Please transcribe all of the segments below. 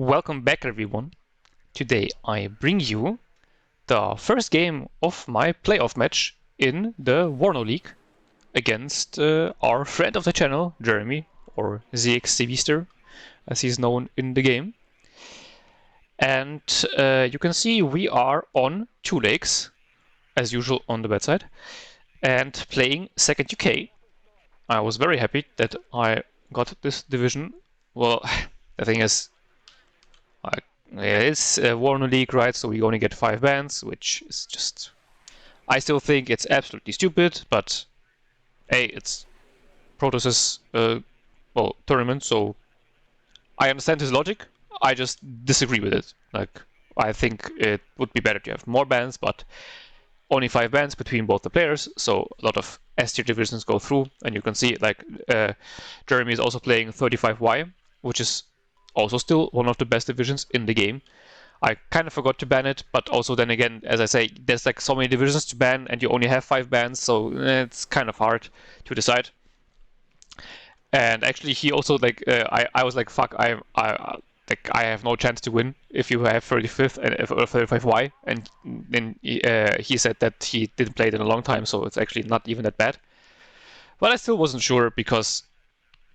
Welcome back, everyone. Today I bring you the first game of my playoff match in the WARNO League against our friend of the channel, Jeremy, or ZXCBster, as he's known in the game. And you can see we are on 2 legs, as usual on the bad side, and playing second UK. I was very happy that I got this division. Well, the thing is, it's a WARNO League, right? So we only get 5 bans, which is just... I still think it's absolutely stupid, but hey, it's Protos's tournament, so I understand his logic. I just disagree with it. Like, I think it would be better to have more bans, but only 5 bans between both the players, so a lot of S-tier divisions go through, and you can see, like, Jeremy is also playing 35Y, which is also still one of the best divisions in the game. I kind of forgot to ban it, but also then again, as I say, there's like so many divisions to ban and you only have 5 bans, so it's kind of hard to decide. And actually he also like, I was like, fuck, I have no chance to win if you have 35th and 35Y, and then he said that he didn't play it in a long time, so it's actually not even that bad. But I still wasn't sure because,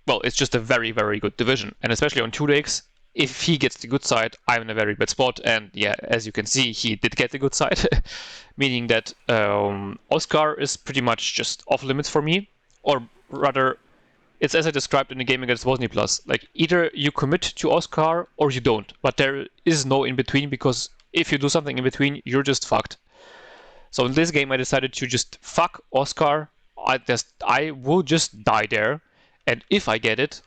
well, it's just a very, very good division. And especially on 2 legs, if he gets the good side, I'm in a very bad spot. And yeah, as you can see, he did get the good side. Meaning that Oscar is pretty much just off limits for me. Or rather, it's as I described in the game against Wozny Plus. Like, either you commit to Oscar or you don't. But there is no in between, because if you do something in between, you're just fucked. So in this game, I decided to just fuck Oscar. I will just die there. And if I get it,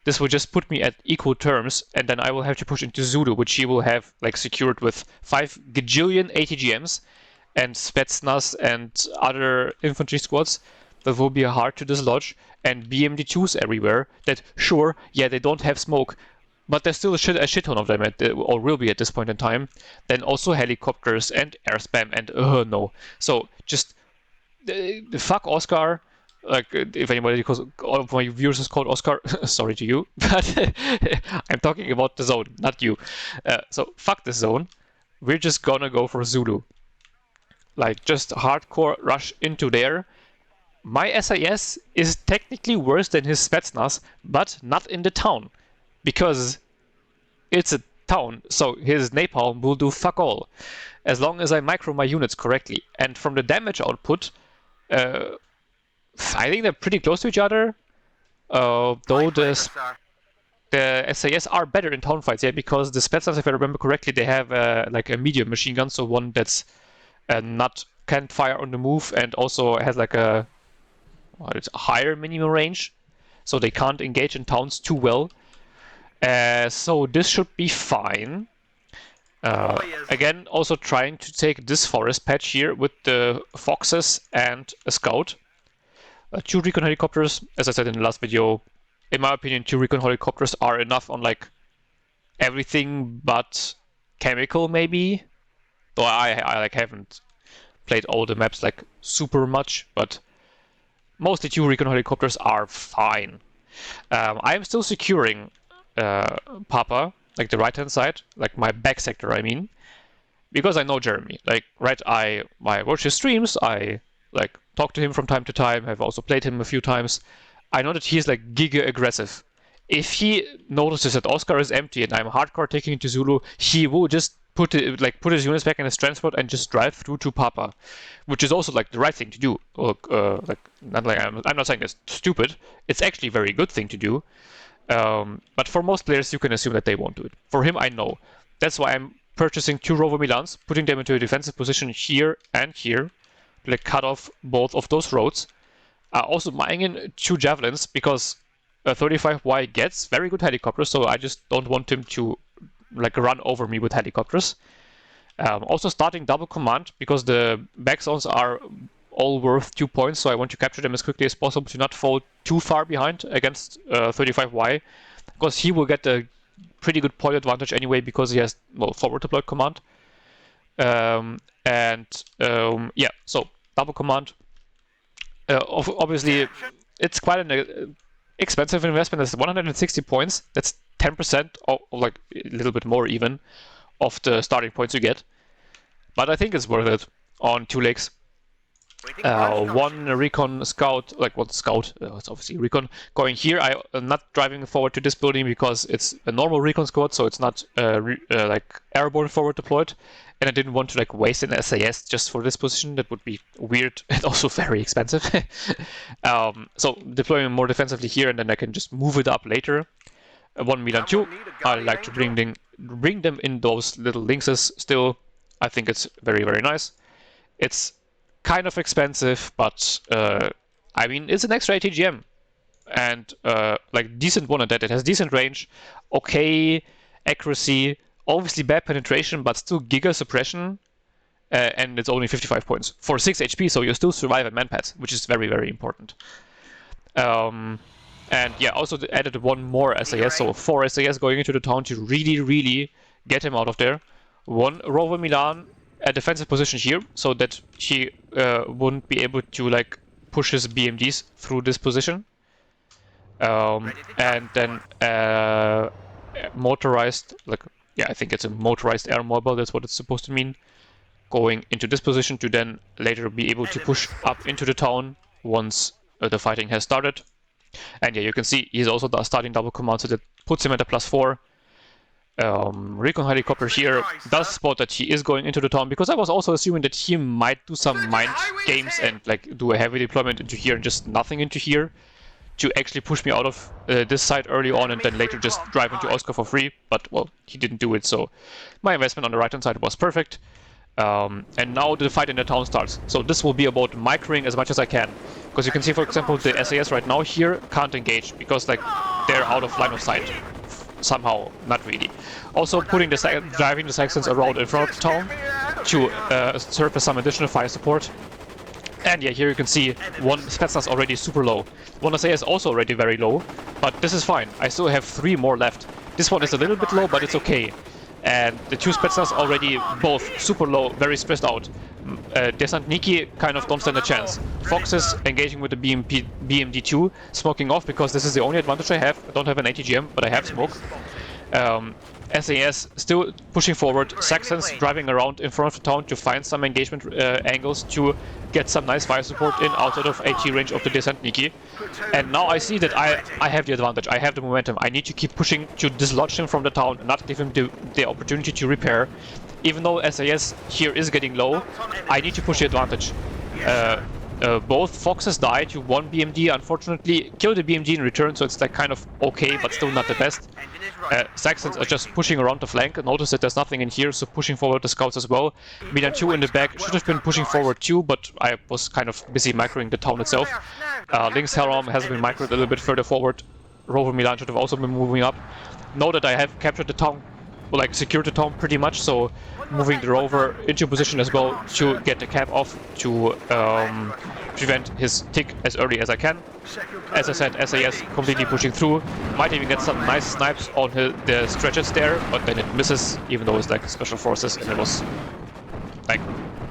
this will just put me at equal terms, and then I will have to push into Zulu, which he will have like secured with 5 gajillion ATGMs and Spetsnaz and other infantry squads that will be hard to dislodge, and BMD2s everywhere that, sure, yeah, they don't have smoke, but there's still a shit ton of them, or will be at this point in time. Then also helicopters and air spam, and no. So just fuck Oscar. Like, if anybody calls, all of my viewers is called Oscar, sorry to you, but I'm talking about the zone, not you. So fuck this zone. We're just gonna go for Zulu. Like, just hardcore rush into there. My SAS is technically worse than his Spetsnaz, but not in the town, because it's a town, so his napalm will do fuck all, as long as I micro my units correctly. And from the damage output, I think they're pretty close to each other, though the SAS are better in town fights, yeah, because the Spetsnaz, if I remember correctly, they have like a medium machine gun, so one that's can't fire on the move, and also has like a higher minimum range, so they can't engage in towns too well. So this should be fine. Again, also trying to take this forest patch here with the foxes and a scout. 2 recon helicopters, as I said in the last video, in my opinion, 2 recon helicopters are enough on like everything but chemical, maybe. Though I like haven't played all the maps like super much, but mostly 2 recon helicopters are fine. I am still securing Papa, like the right-hand side, like my back sector, I mean, because I know Jeremy. Like, right, I watch his streams, I like talk to him from time to time, I've also played him a few times. I know that he's like giga aggressive. If he notices that Oscar is empty and I'm hardcore taking into Zulu, he will just put his units back in his transport and just drive through to Papa, which is also like the right thing to do. Like, not like I'm not saying it's stupid. It's actually a very good thing to do. But for most players, you can assume that they won't do it. For him, I know. That's why I'm purchasing 2 Rover Milans, putting them into a defensive position here and here, like cut off both of those roads. Also buying in 2 javelins, because 35Y gets very good helicopters, so I just don't want him to like run over me with helicopters. Also starting double command, because the back zones are all worth 2 points, so I want to capture them as quickly as possible to not fall too far behind against 35Y, because he will get a pretty good point advantage anyway, because he has, well, forward deployed command. Yeah, so double command. Obviously, it's quite an expensive investment. That's 160 points. That's 10% or like a little bit more even of the starting points you get. But I think it's worth it on 2 legs. One recon scout, like one scout, it's obviously recon, going here. I'm not driving forward to this building because it's a normal recon squad, so it's not like airborne forward deployed. And I didn't want to like waste an SAS just for this position. That would be weird and also very expensive. So deploying more defensively here, and then I can just move it up later. 1 Milan 2. I like to bring them in those little links still. I think it's very, very nice. It's kind of expensive, but I mean, it's an extra ATGM. And like decent one at that. It has decent range, okay accuracy, obviously bad penetration, but still giga suppression. And it's only 55 points for 6 HP, so you still survive at manpads, which is very, very important. And yeah, also added 1 more SAS, so 4 SAS going into the town to really, really get him out of there. 1 Rover Milan, a defensive position here, so that he wouldn't be able to like push his BMDs through this position. And then motorized, like, yeah, I think it's a motorized air mobile, that's what it's supposed to mean, going into this position to then later be able to push up into the town once the fighting has started. And yeah, you can see he's also starting double command, so that puts him at a +4. Recon helicopter here does spot that he is going into the town, because I was also assuming that he might do some mind games and like do a heavy deployment into here and just nothing into here to actually push me out of this side early on and then later just drive into Oscar for free. But well, he didn't do it, so my investment on the right hand side was perfect. And now the fight in the town starts. So this will be about microing as much as I can, because you can see, for example, the SAS right now here can't engage because like they're out of line of sight. Somehow, not really. Also putting driving the Saxons around in front of the town to serve as some additional fire support. And yeah, here you can see 1 Spetsnaz already super low. 1 SAS also already very low, but this is fine. I still have 3 more left. This one is a little bit low, but it's okay. And the 2 Spetsnaz already both super low, very stressed out. Desantniki kind of don't stand a chance. Foxes engaging with the BMD2, smoking off because this is the only advantage I have. I don't have an ATGM, but I have smoke. SAS still pushing forward. Saxons driving around in front of the town to find some engagement angles to get some nice fire support in outside of AT range of the Desantniki. And now I see that I have the advantage. I have the momentum. I need to keep pushing to dislodge him from the town and not give him the opportunity to repair. Even though SAS here is getting low, I need to push the advantage. Both Foxes die to 1 BMD, unfortunately. Kill the BMD in return, so it's like kind of okay, but still not the best. Saxons are just pushing around the flank. Notice that there's nothing in here, so pushing forward the scouts as well. Milan 2 in the back should have been pushing forward too, but I was kind of busy microing the town itself. Lynx Helram has been microed a little bit further forward. Rover Milan should have also been moving up. Know that I have captured the town, like secured the town pretty much, so moving the rover into position as well to get the cap off to prevent his tick as early as I can. As I said, SAS completely pushing through. Might even get some nice snipes on the stretches there, but then it misses, even though it's like special forces and it was like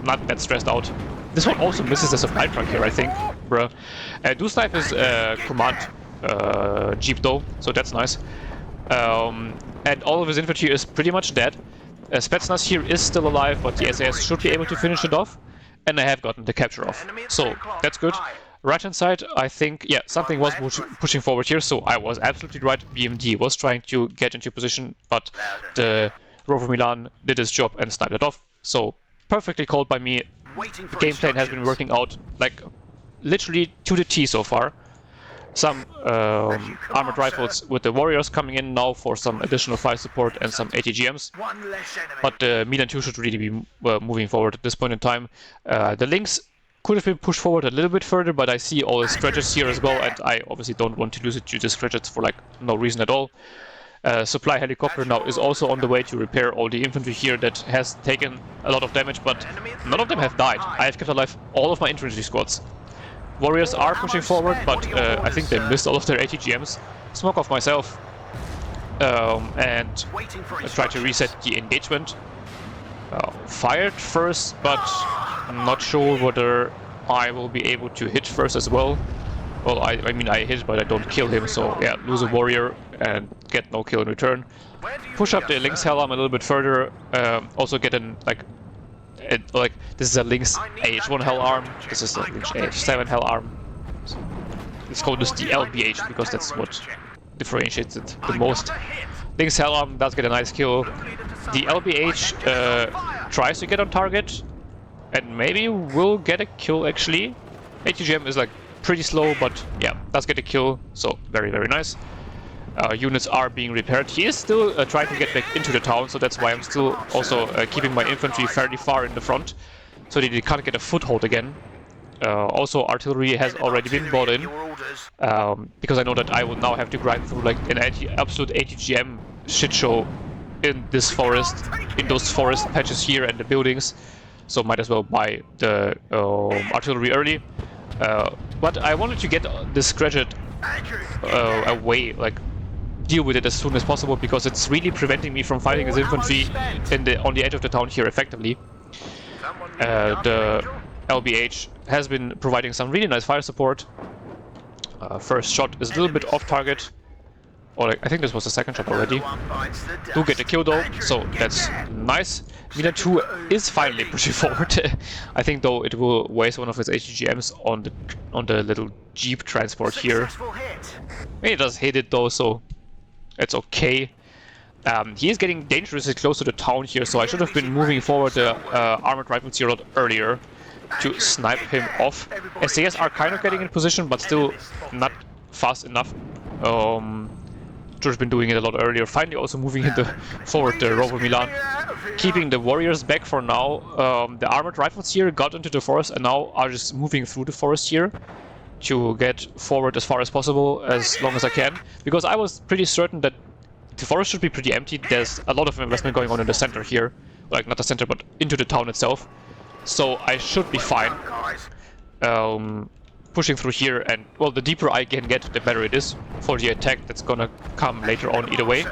not that stressed out. This one also misses the supply truck here, I think, bruh. Do snipe is command jeep though, so that's nice. And all of his infantry is pretty much dead. Spetsnaz here is still alive, but the SAS should be able to finish it off. And I have gotten the capture off. So, that's good. Right hand side, I think, yeah, something was pushing forward here, so I was absolutely right. BMD was trying to get into position, but the Rover Milan did his job and sniped it off. So, perfectly called by me. The game plan has been working out, like, literally to the T so far. Some armored rifles with the warriors coming in now for some additional fire support and some ATGMs. But the Milan 2 should really be moving forward at this point in time. The Lynx could have been pushed forward a little bit further, but I see all the stretches here as well, and I obviously don't want to lose it to the stretches for like no reason at all. Supply helicopter now is also on the way to repair all the infantry here that has taken a lot of damage, but none of them have died. I have kept alive all of my infantry squads. Warriors are pushing forward, but I think they missed all of their ATGMs. Smoke off myself and try to reset the engagement. Fired first, but I'm not sure whether I will be able to hit first as well. Well, I mean, I hit, but I don't kill him, so yeah, lose a warrior and get no kill in return. Push up the Lynx Helm a little bit further. Also get an, like this is a Lynx AH1 Hell Arm. This is a Lynx AH7 Hell Arm. So let's call this the LBH because that's what differentiates it the most. Lynx Hell Arm does get a nice kill. The LBH tries to get on target and maybe will get a kill actually. ATGM is like pretty slow, but yeah, does get a kill, so very, very nice. Units are being repaired. He is still trying to get back into the town, so that's why I'm still also keeping my infantry fairly far in the front, so that they can't get a foothold again. Also, artillery has already been brought in, because I know that I will now have to grind through like an absolute ATGM shit show in this forest, in those forest patches here and the buildings, so might as well buy the artillery early. But I wanted to get this Scratchet away, like deal with it as soon as possible, because it's really preventing me from fighting his infantry on the edge of the town here effectively. The LBH has been providing some really nice fire support. First shot is a little bit off target. Or I think this was the second shot already. Do get the kill though, so that's nice. Mina 2 is finally pushing forward. I think though it will waste one of his ATGMs on the little jeep transport here. He does hit it though, so it's okay. He is getting dangerously close to the town here, so I should have been moving forward the armored rifles here a lot earlier to snipe him off. SAS are kind of getting in position, but still not fast enough. Should have been doing it a lot earlier. Finally also moving forward the Rover Milan. Keeping the warriors back for now. The armored rifles here got into the forest and now are just moving through the forest here to get forward as far as possible, as long as I can. Because I was pretty certain that the forest should be pretty empty. There's a lot of investment going on in the center here. Like, not the center, but into the town itself. So I should be fine. Pushing through here, and well, the deeper I can get, the better it is for the attack that's gonna come later on either way.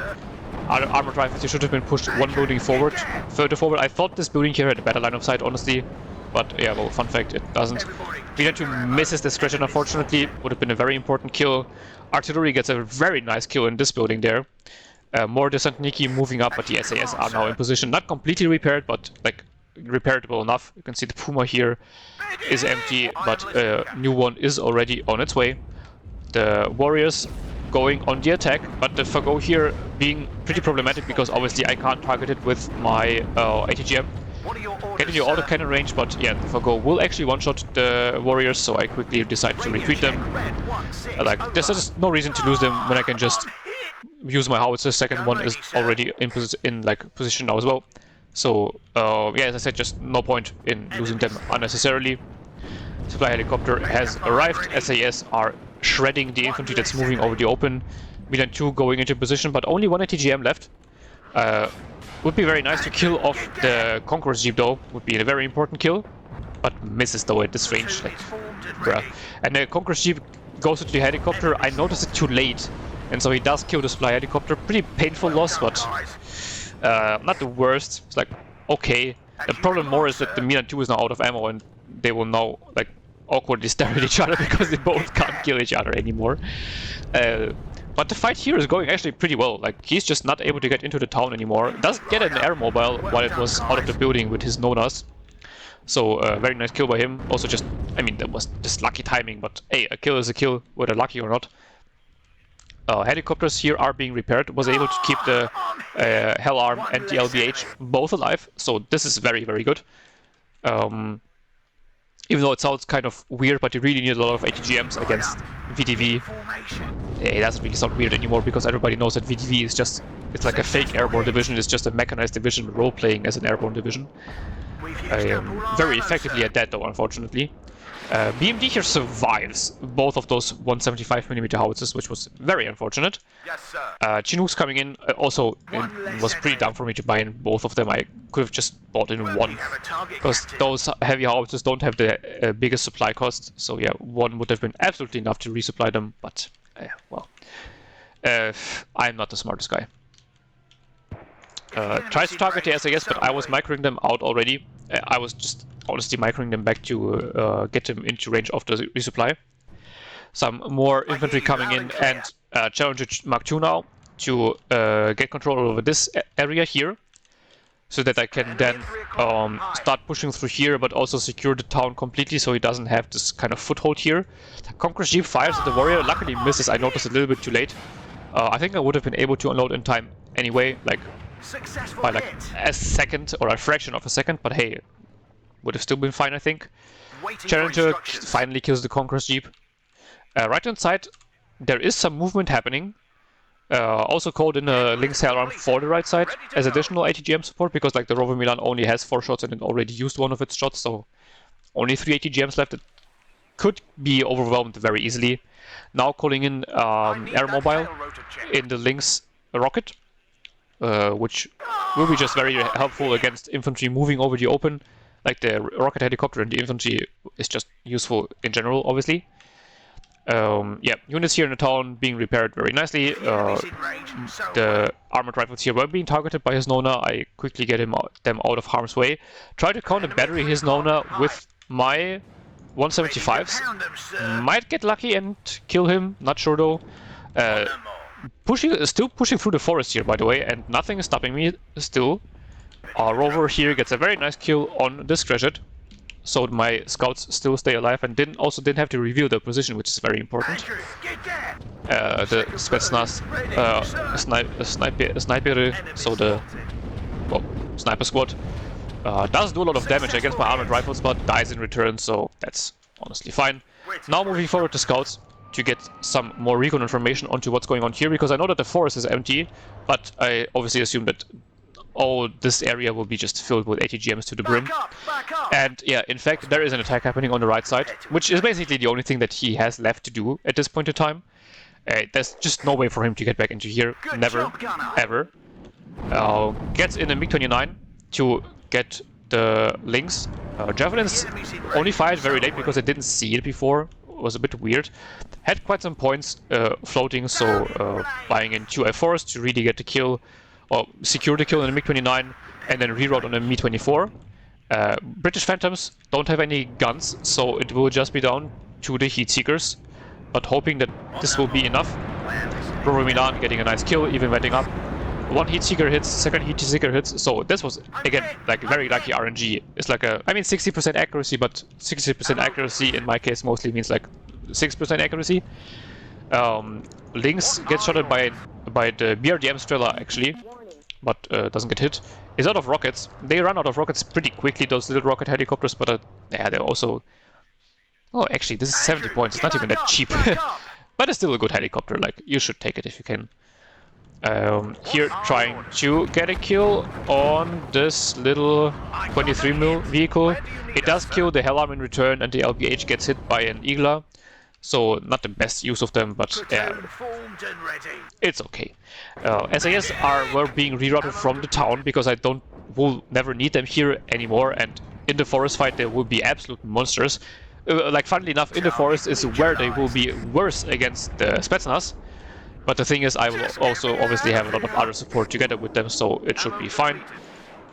Armored rifles here should have been pushed one building further forward. I thought this building here had a better line of sight, honestly, but yeah, well, fun fact, it doesn't. Mina 2 misses the Scratchet, unfortunately. Would have been a very important kill. Artillery gets a very nice kill in this building there. More Descent Niki moving up, but the SAS are now in position. Not completely repaired, but like repairable enough. You can see the Puma here is empty, but a new one is already on its way. The warriors going on the attack, but the Fago here being pretty problematic because obviously I can't target it with my ATGM. Get in your autocannon range, but yeah, the Fago will actually one-shot the warriors, so I quickly decide to retreat them. Like, there's just no reason to lose them when I can just use my howitzer. Second one is already in position now as well. So, yeah, as I said, just no point in losing them unnecessarily. Supply helicopter has arrived. SAS are shredding the infantry that's moving over the open. Milan 2 going into position, but only one ATGM left. Would be very nice to kill off the Conqueror's Jeep though. Would be a very important kill. But misses though at this range. Like, bruh. And the Conqueror's Jeep goes into the helicopter. I noticed it too late. And so he does kill the supply helicopter. Pretty painful loss, but not the worst. It's like, okay. The problem more is that the Milan 2 is now out of ammo and they will now like awkwardly stare at each other because they both can't kill each other anymore. But the fight here is going actually pretty well. Like, he's just not able to get into the town anymore. Does get an air mobile while it was out of the building with his Nonas. So, very nice kill by him. Also just, I mean, that was just lucky timing, but hey, a kill is a kill, whether lucky or not. Helicopters here are being repaired. Was able to keep the Hell Arm and the LBH both alive, so this is very, very good. Even though it sounds kind of weird, but you really need a lot of ATGMs against VDV. It doesn't really sound weird anymore because everybody knows that VDV is just, it's like a fake airborne division. It's just a mechanized division role-playing as an airborne division. Very effectively at that though, unfortunately. BMD here survives both of those 175mm howitzers, which was very unfortunate. Yes, sir. Chinook's coming in, also it was pretty dumb for me to buy in both of them. I could have just bought in one, because those heavy howitzers don't have the biggest supply cost, so yeah, one would have been absolutely enough to resupply them, but well, I'm not the smartest guy. Tries to target the SAS, but I was microing them out already. I was just honestly microing them back to get them into range of the resupply. some more infantry coming in and Challenger Mark II now to get control over this area here, so that I can then start pushing through here, but also secure the town completely so he doesn't have this kind of foothold here. Conqueror's Jeep fires at the warrior, luckily misses. I noticed a little bit too late. I think I would have been able to unload in time anyway, like by like a second or a fraction of a second, but hey, would have still been fine, I think. Challenger finally kills the Conqueror's Jeep. Right hand side, there is some movement happening. Also called in a Lynx Hell Arm for the right side as additional ATGM support, because like the Rover Milan only has 4 shots and it already used one of its shots, so only 3 ATGMs left. It could be overwhelmed very easily. Now calling in air mobile in the Lynx rocket, which will be just very helpful against infantry moving over the open. Like the rocket helicopter and the infantry is just useful in general, obviously. Yeah, units here in the town being repaired very nicely. The armored rifles here were being targeted by his Nona. I quickly get them out of harm's way. Try to counter battery his Nona with my 175s. Might get lucky and kill him, not sure though. Still pushing through the forest here, by the way, and nothing is stopping me still. Our Rover here gets a very nice kill on this Crescent, so my scouts still stay alive and didn't have to reveal their position, which is very important. The Spetsnaz sniper, so the sniper squad does do a lot of damage against my armored rifles, but dies in return, so that's honestly fine. Now moving forward to scouts to get some more recon information onto what's going on here, because I know that the forest is empty, but I obviously assume that this area will be just filled with ATGMs to the brim. And yeah, in fact, there is an attack happening on the right side, which is basically the only thing that he has left to do at this point in time. There's just no way for him to get back into here. Never, ever. Gets in a MiG-29 to get the Lynx. Javelins only fired very late because I didn't see it before. It was a bit weird. Had quite some points floating, so buying in 2 F4s to really get the kill, or secure the kill in a MiG-29 and then reroute on a Mi-24. British Phantoms don't have any guns, so it will just be down to the Heat Seekers, but hoping that this will be enough. Rover Milan getting a nice kill, even wetting up. 1 Heat Seeker hits, 2nd Heat Seeker hits, so this was, again, like very lucky RNG. It's like a, I mean 60% accuracy, but 60% accuracy in my case mostly means like 6% accuracy. Lynx gets shotted by the BRDM Strela actually, but doesn't get hit. Is out of rockets. They run out of rockets pretty quickly, those little rocket helicopters, but yeah, they're also... Oh, actually, this is 70 points. It's not even that cheap. But it's still a good helicopter, like, you should take it if you can. Here, trying to get a kill on this little 23mm vehicle. It does kill the Hell Arm in return, and the LBH gets hit by an Igla. So, not the best use of them, but it's okay. SAS were being rerouted from the town, because I will never need them here anymore, and in the forest fight they will be absolute monsters. Like, funnily enough, in the forest is where they will be worse against the Spetsnaz. But the thing is, I will also obviously have a lot of other support together with them, so it should be fine.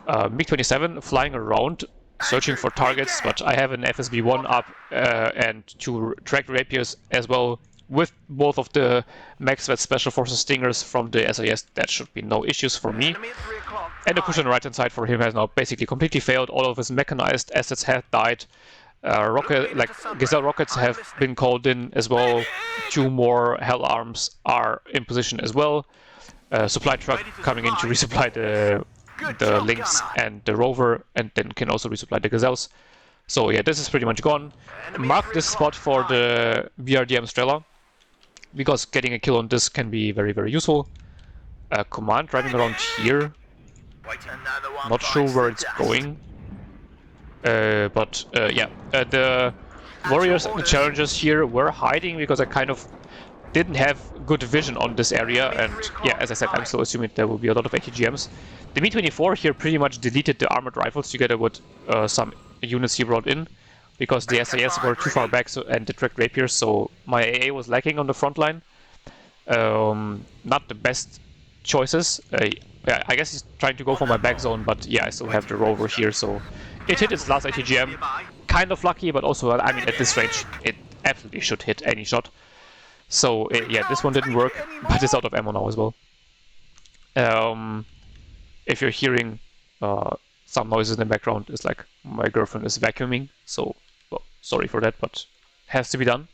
MiG-27 flying around, searching for targets, but I have an FSB-1 up and 2 tracked rapiers as well, with both of the MaxVet Special Forces Stingers from the SAS. That should be no issues for me. And the push on the right hand side for him has now basically completely failed. All of his mechanized assets have died. Gazelle rockets have been called in as well. 2 more Hell Arms are in position as well. Supply truck coming in to resupply the Lynx and the Rover, and then can also resupply the Gazelles. So yeah, this is pretty much gone. Mark this spot for the BRDM Strela, because getting a kill on this can be very, very useful. Command driving around here. Not sure where it's going. But yeah, the warriors and the challengers here were hiding because I kind of didn't have good vision on this area, and yeah, as I said, I'm still assuming there will be a lot of ATGMs. The Mi-24 here pretty much deleted the armored rifles together with some units he brought in, because the SAS were too far back and the tracked rapiers, so my AA was lacking on the front line. Not the best choices. Yeah, I guess he's trying to go for my back zone, but yeah, I still have the Rover here, so it hit its last ATGM. Kind of lucky, but also, I mean, at this range, it absolutely should hit any shot. So yeah, this one didn't work, but it's out of ammo now as well. If you're hearing some noises in the background, it's like my girlfriend is vacuuming, so well, sorry for that, but has to be done.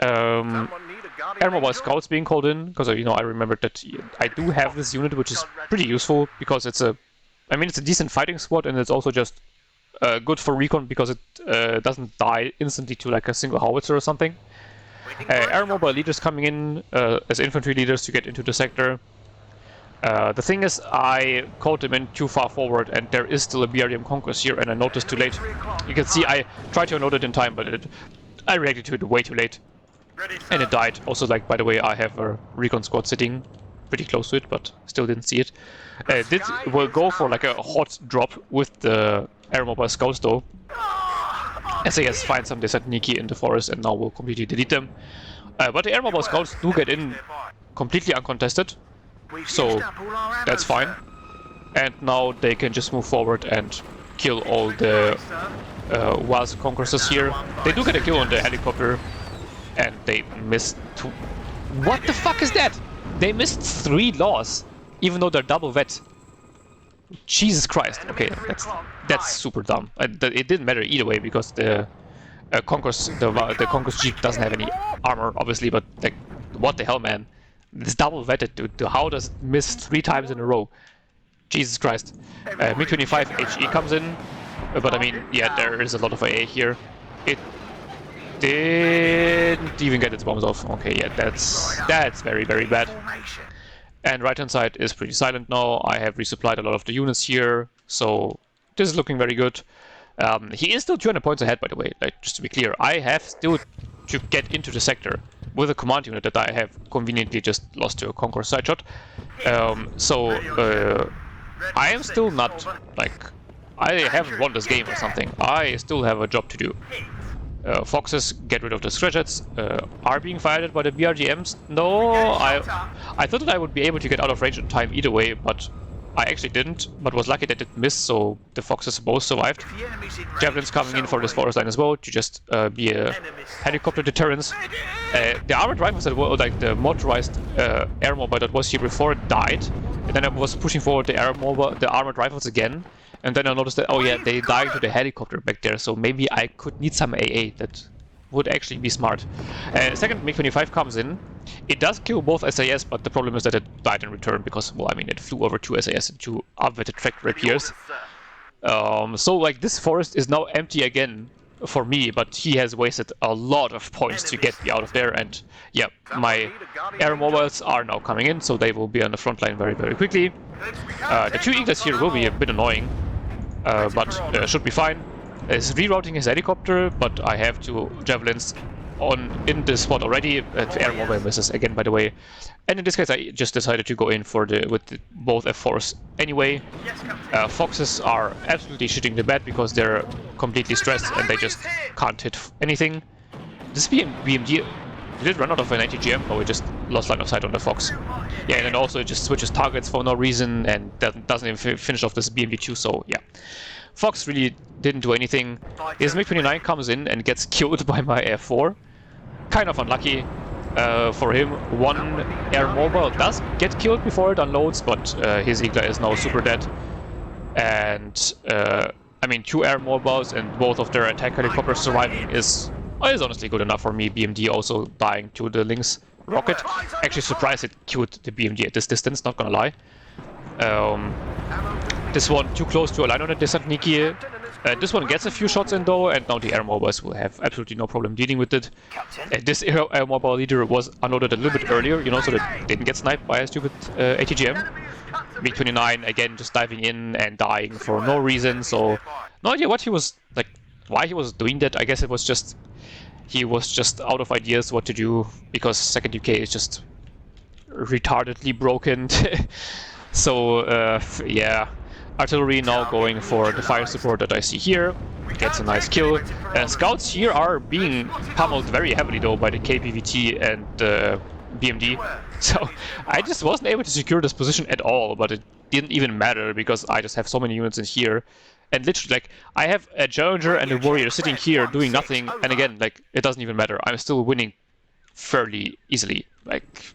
Air Mobile Scouts being called in, because I remembered that I do have this unit, which is pretty useful, because it's a decent fighting squad, and it's also just good for recon, because it doesn't die instantly to like a single howitzer or something. Air Mobile leaders coming in as infantry leaders to get into the sector. The thing is, I called them in too far forward, and there is still a BRDM Conquest here, and I noticed too late. You can see I tried to note it in time, but I reacted to it way too late. And it died. Also, like, by the way, I have a recon squad sitting pretty close to it, but still didn't see it. Will go for like a hot drop with the Air Mobile Scouts though. SAS finds some Desaniki in the forest and now will completely delete them. But the Air Mobile Scouts do get in completely uncontested, so that's fine. And now they can just move forward and kill all the Wild Conquerors here. They do get a kill on the helicopter, and they missed two. What the fuck is that? They missed 3 laws, even though they're double vet. Jesus Christ. Okay, that's super dumb. It didn't matter either way because the Conquest Jeep doesn't have any armor, obviously. But like, what the hell, man? It's double vetted, dude. How does it miss 3 times in a row? Jesus Christ. MiG-25 HE comes in, but I mean, yeah, there is a lot of AA here. It didn't even get its bombs off. Okay, yeah, that's very, very bad. And right-hand side is pretty silent now. I have resupplied a lot of the units here, so this is looking very good. He is still 200 points ahead, by the way, like, just to be clear. I have still to get into the sector with a command unit that I have conveniently just lost to a Conqueror side shot. I am still not, like, I haven't won this game or something. I still have a job to do. Foxes get rid of the scratchets, are being fired by the BRGMs. No, I thought that I would be able to get out of range in time either way, but I actually didn't, but was lucky that it missed, so the Foxes both survived. Javelins coming in for this forest line as well, to just be a helicopter deterrence. The armored rifles that were, like the motorized air mobile that was here before died, and then I was pushing forward the armored rifles again. And then I noticed that, oh yeah, they died to the helicopter back there, so maybe I could need some AA. That would actually be smart. Second MiG-25 comes in. It does kill both SAS, but the problem is that it died in return because, well, I mean, it flew over 2 SAS and 2 upvetted tractor rapiers. So, like, this forest is now empty again for me, but he has wasted a lot of points to get me out of there, and yeah, my air mobiles are now coming in, so they will be on the front line very, very quickly. The 2 Eagles here will be a bit annoying, but should be fine. He's rerouting his helicopter, but I have 2 javelins in this spot already. Air mobile misses again, by the way. And in this case, I just decided to go in for both F4s anyway. Foxes are absolutely shitting the bed because they're completely stressed and they just can't hit anything. This BMG did run out of an ATGM, but we just lost line of sight on the Fox. Yeah, and then also it just switches targets for no reason and doesn't even finish off this BMD2, so yeah. Fox really didn't do anything. His MiG-29 comes in and gets killed by my F4. Kind of unlucky for him. 1 air mobile does get killed before it unloads, but his Igla is now super dead. And I mean, 2 air mobiles and both of their attack helicopters surviving is honestly good enough for me. BMD also dying to the Lynx rocket. Actually surprised it killed the BMD at this distance, not gonna lie. This one too close to a line on the descent Niki. This one gets a few shots in though, and now the air mobiles will have absolutely no problem dealing with it. This air mobile leader was unloaded a little bit earlier, you know, so that it didn't get sniped by a stupid ATGM. MiG-29 again just diving in and dying for no reason, so no idea what he was, like, why he was doing that. I guess it was just, he was just out of ideas what to do, because second UK is just retardedly broken. So yeah, artillery now going for the fire support that I see here. Gets a nice kill. Scouts here are being pummeled very heavily though by the KPVT and BMD. So I just wasn't able to secure this position at all, but it didn't even matter because I just have so many units in here. And literally, like, I have a Challenger and a Warrior sitting here doing nothing, and again, like, it doesn't even matter. I'm still winning fairly easily. Like,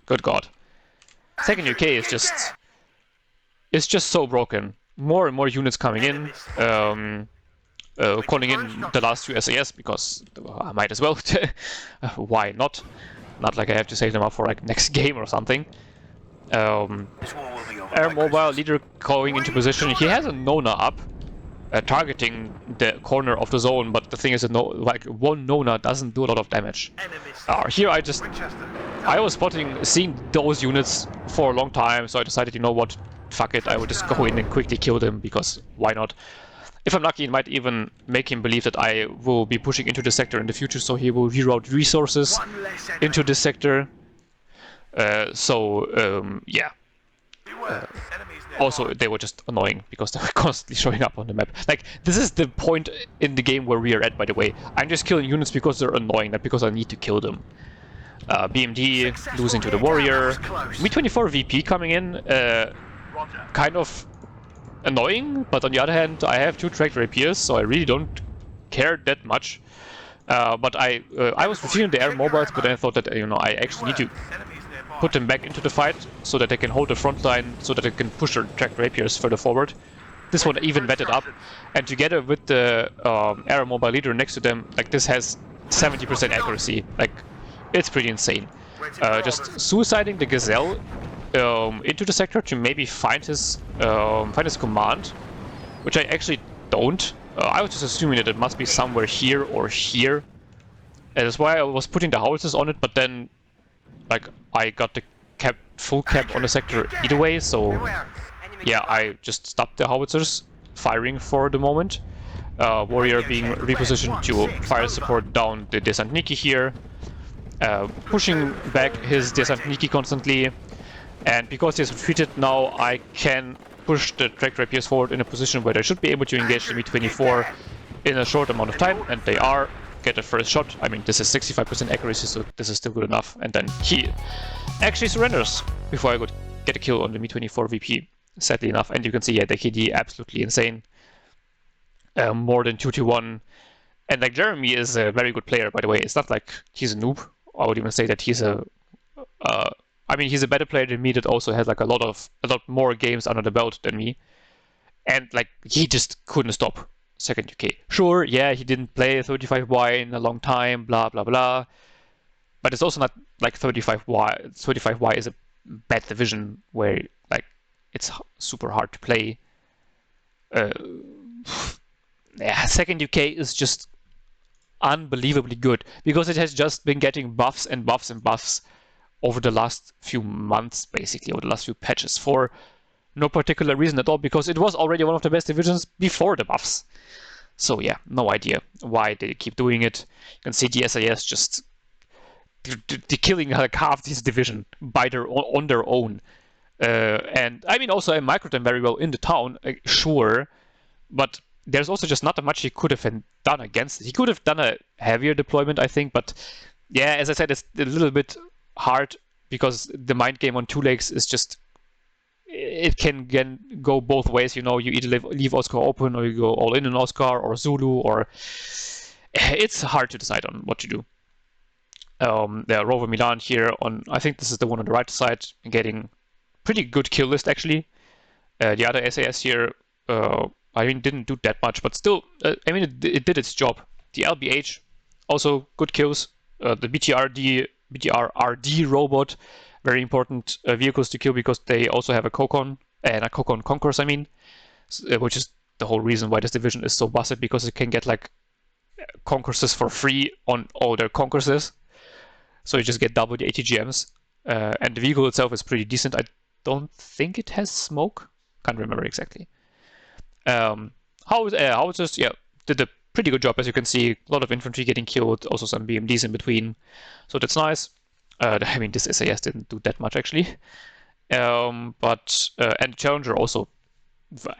good God. Second UK is just so broken. More and more units coming in, calling in the last few SAS because I might as well. Why not? Not like I have to save them up for like next game or something. Air Mobile leader going into position. He has a Nona up, targeting the corner of the zone, but the thing is that one Nona doesn't do a lot of damage. Here I was seeing those units for a long time, so I decided, you know what, fuck it, I would just go in and quickly kill them, because why not? If I'm lucky, it might even make him believe that I will be pushing into the sector in the future, so he will reroute resources into this sector. Yeah. Also, they were just annoying because they were constantly showing up on the map. Like, this is the point in the game where we are at, by the way. I'm just killing units because they're annoying, not because I need to kill them. BMD losing to the warrior. Mi-24 VP coming in, kind of annoying, but on the other hand, I have 2 tracked rapiers, so I really don't care that much. But I was receiving the air mobiles, but then I thought that, you know, I actually need to put them back into the fight so that they can hold the front line, so that they can push their tracked rapiers further forward. This one even vetted up, and together with the air mobile leader next to them, like, this has 70% accuracy. Like, it's pretty insane. Just suiciding the Gazelle into the sector to maybe find his command, which I actually don't. I was just assuming that it must be somewhere here or here. And that's why I was putting the howitzers on it, but then, like, I got the full cap on the sector either way, so yeah, I just stopped the howitzers firing for the moment. Warrior being repositioned to fire support down the Descent Nikki here, pushing back his Descent Nikki constantly, and because he's retreated now, I can push the tracked rapiers forward in a position where they should be able to engage the Mi-24 in a short amount of time, and they are. Get a first shot. I mean, this is 65% accuracy, so this is still good enough. And then he actually surrenders before I could get a kill on the Mi-24 VP, sadly enough. And you can see, yeah, the KD absolutely insane. More than 2-1. And like, Jeremy is a very good player, by the way. It's not like he's a noob. I would even say that he's I mean, he's a better player than me that also has like a lot more games under the belt than me. And like, he just couldn't stop second UK. Sure, yeah, he didn't play 35Y in a long time, blah, blah, blah. But it's also not like 35Y. 35Y is a bad division where, like, it's super hard to play. Yeah, second UK is just unbelievably good because it has just been getting buffs and buffs and buffs over the last few months, basically, over the last few patches, for no particular reason at all, because it was already one of the best divisions before the buffs. So yeah, no idea why they keep doing it. You can see the SAS just killing like half this division on their own. And I mean, also I microed them very well in the town, sure, but there's also just not that much he could have done against it. He could have done a heavier deployment, I think, but yeah, as I said, it's a little bit hard because the mind game on 2 legs is just, it can go both ways, you know. You either leave Oscar open, or you go all in on Oscar or Zulu, or it's hard to decide on what to do. The Rover Milan here on, I think this is the one on the right side, getting pretty good kill list actually. The other SAS here, I mean, didn't do that much, but still, I mean, it did its job. The LBH, also good kills. The BTRD robot, very important vehicles to kill because they also have a Kokon, and a Kokon Conquerors, I mean, which is the whole reason why this division is so busted, because it can get like Conquerors for free on all their Conquerors. So you just get double the ATGMs, and the vehicle itself is pretty decent. I don't think it has smoke, can't remember exactly. Howitzers, yeah, did a pretty good job, as you can see. A lot of infantry getting killed, also some BMDs in between, so that's nice. I mean, this SAS didn't do that much actually, and Challenger also,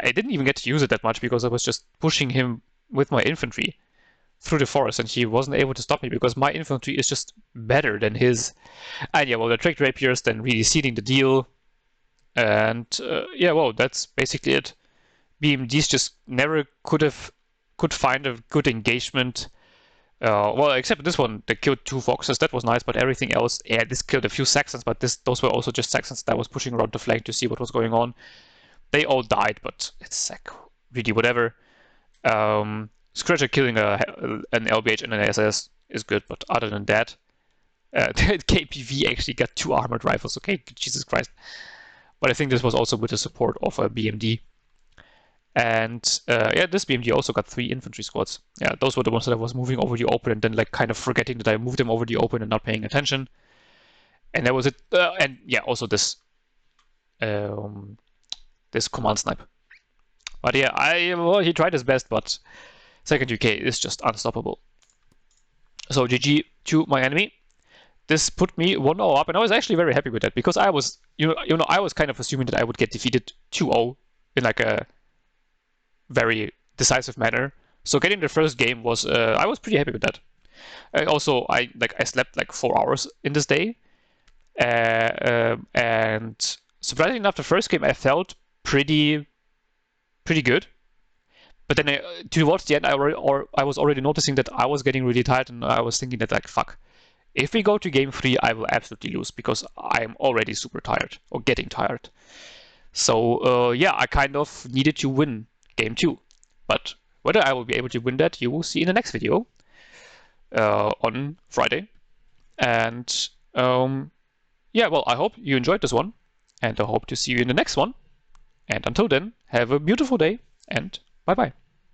I didn't even get to use it that much because I was just pushing him with my infantry through the forest, and he wasn't able to stop me because my infantry is just better than his. And yeah, well, the tracked rapiers then really sealing the deal, and yeah, well, that's basically it. BMDs just never could find a good engagement. Well, except this one, they killed 2 foxes. That was nice, but everything else, yeah, this killed a few Saxons, but those were also just Saxons that was pushing around the flank to see what was going on. They all died, but it's like really whatever. Scratcher killing an LBH and an SS is good, but other than that, KPV actually got 2 armored rifles. Okay, Jesus Christ. But I think this was also with the support of a BMD. And yeah, this BMD also got 3 infantry squads. Yeah, those were the ones that I was moving over the open and then like kind of forgetting that I moved them over the open and not paying attention. And that was it. And yeah, also this this command snipe. But yeah, well, he tried his best, but second UK is just unstoppable. So GG to my enemy. This put me 1-0 up, and I was actually very happy with that because I was, I was kind of assuming that I would get defeated 2-0 in like a very decisive manner. So getting the first game was, I was pretty happy with that. Also, I slept like 4 hours in this day, and surprisingly enough, the first game I felt pretty good. But then towards the end, I was already noticing that I was getting really tired, and I was thinking that like fuck, if we go to game 3, I will absolutely lose because I'm already super tired or getting tired. So yeah, I kind of needed to win game 2. But whether I will be able to win that, you will see in the next video on Friday. And yeah, well, I hope you enjoyed this one, and I hope to see you in the next one. And until then, have a beautiful day, and bye-bye.